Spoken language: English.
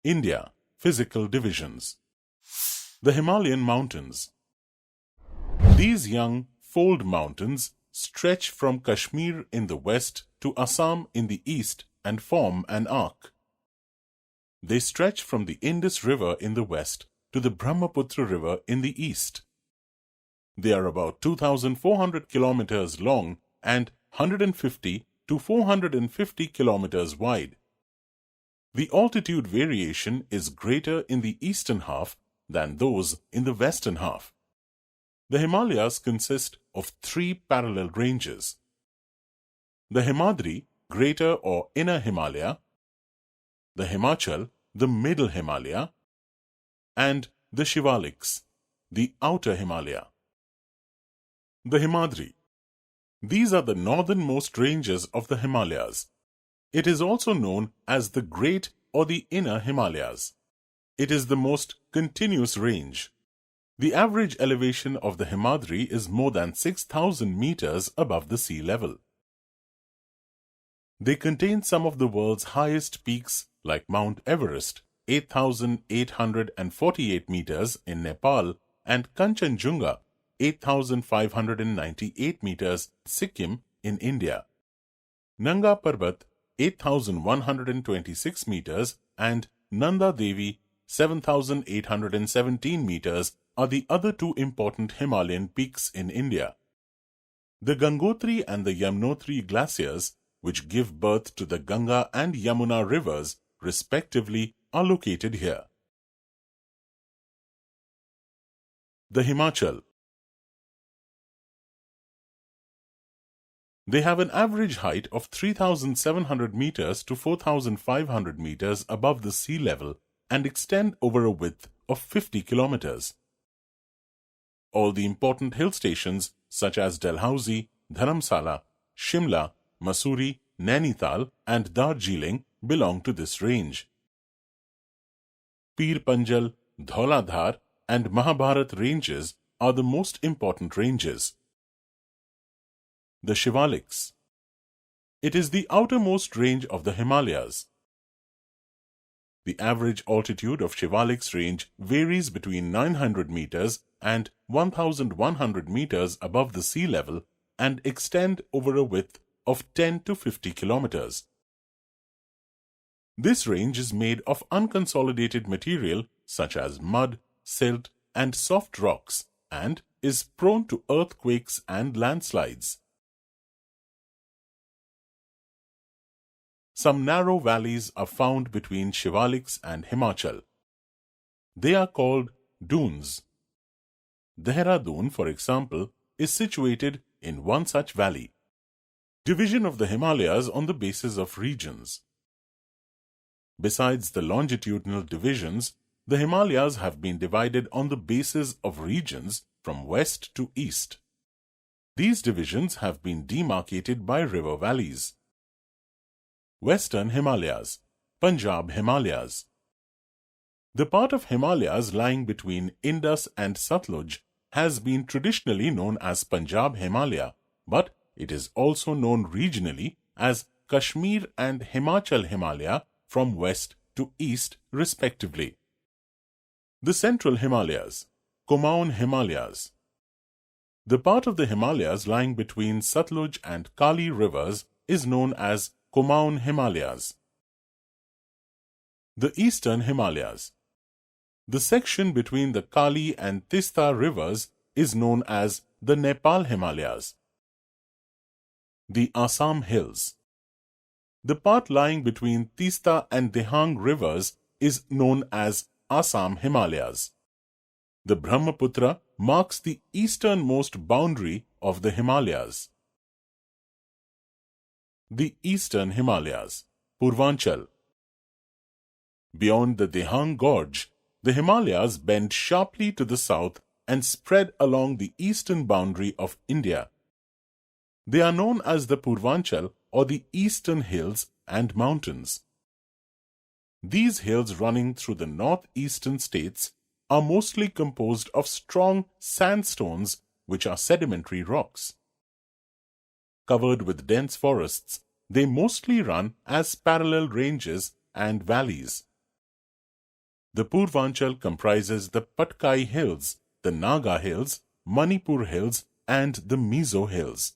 India, physical divisions. The Himalayan mountains. These young fold mountains stretch from Kashmir in the west to Assam in the east and form an arc. They stretch from the Indus River in the west to the Brahmaputra River in the east. They are about 2,400 kilometers long and 150 to 450 kilometers wide. The altitude variation is greater in the eastern half than those in the western half. The Himalayas consist of three parallel ranges: the Himadri, Greater or Inner Himalaya, the Himachal, the Middle Himalaya, and the Shivaliks, the Outer Himalaya. The Himadri. These are the northernmost ranges of the Himalayas. It is also known as the Great or the Inner Himalayas. It is the most continuous range. The average elevation of the Himadri is more than 6,000 meters above the sea level. They contain some of the world's highest peaks like Mount Everest, 8,848 meters in Nepal, and Kanchenjunga, 8,598 meters, Sikkim in India. Nanga Parbat, 8,126 meters, and Nanda Devi, 7,817 meters, are the other two important Himalayan peaks in India. The Gangotri and the Yamunotri glaciers, which give birth to the Ganga and Yamuna rivers, respectively, are located here. The Himachal. They have an average height of 3,700 meters to 4,500 meters above the sea level and extend over a width of 50 kilometers. All the important hill stations such as Dalhousie, Dharamsala, Shimla, Mussoorie, Nainital, and Darjeeling belong to this range. Pir Panjal, Dhauladhar, and Mahabharat ranges are the most important ranges. The Shivaliks. It is the outermost range of the Himalayas. The average altitude of Shivaliks range varies between 900 meters and 1,100 meters above the sea level and extend over a width of 10 to 50 kilometers. This range is made of unconsolidated material such as mud, silt, and soft rocks and is prone to earthquakes and landslides. Some narrow valleys are found between Shivaliks and Himachal. They are called dunes. Dehradun, for example, is situated in one such valley. Division of the Himalayas on the basis of regions. Besides the longitudinal divisions, the Himalayas have been divided on the basis of regions from west to east. These divisions have been demarcated by river valleys. Western Himalayas, Punjab Himalayas. The part of Himalayas lying between Indus and Satluj has been traditionally known as Punjab Himalaya, but it is also known regionally as Kashmir and Himachal Himalaya from west to east respectively. The Central Himalayas, Kumaon Himalayas. The part of the Himalayas lying between Satluj and Kali rivers is known as Kumaon Himalayas. The Eastern Himalayas. The section between the Kali and Tista rivers is known as the Nepal Himalayas. The Assam Hills. The part lying between Tista and Dehang rivers is known as Assam Himalayas. The Brahmaputra marks the easternmost boundary of the Himalayas. The Eastern Himalayas, Purvanchal. Beyond the Dehang Gorge, the Himalayas bend sharply to the south and spread along the eastern boundary of India. They are known as the Purvanchal or the Eastern Hills and Mountains. These hills running through the northeastern states are mostly composed of strong sandstones which are sedimentary rocks. Covered with dense forests, they mostly run as parallel ranges and valleys. The Purvanchal comprises the Patkai Hills, the Naga Hills, Manipur Hills, and the Mizo Hills.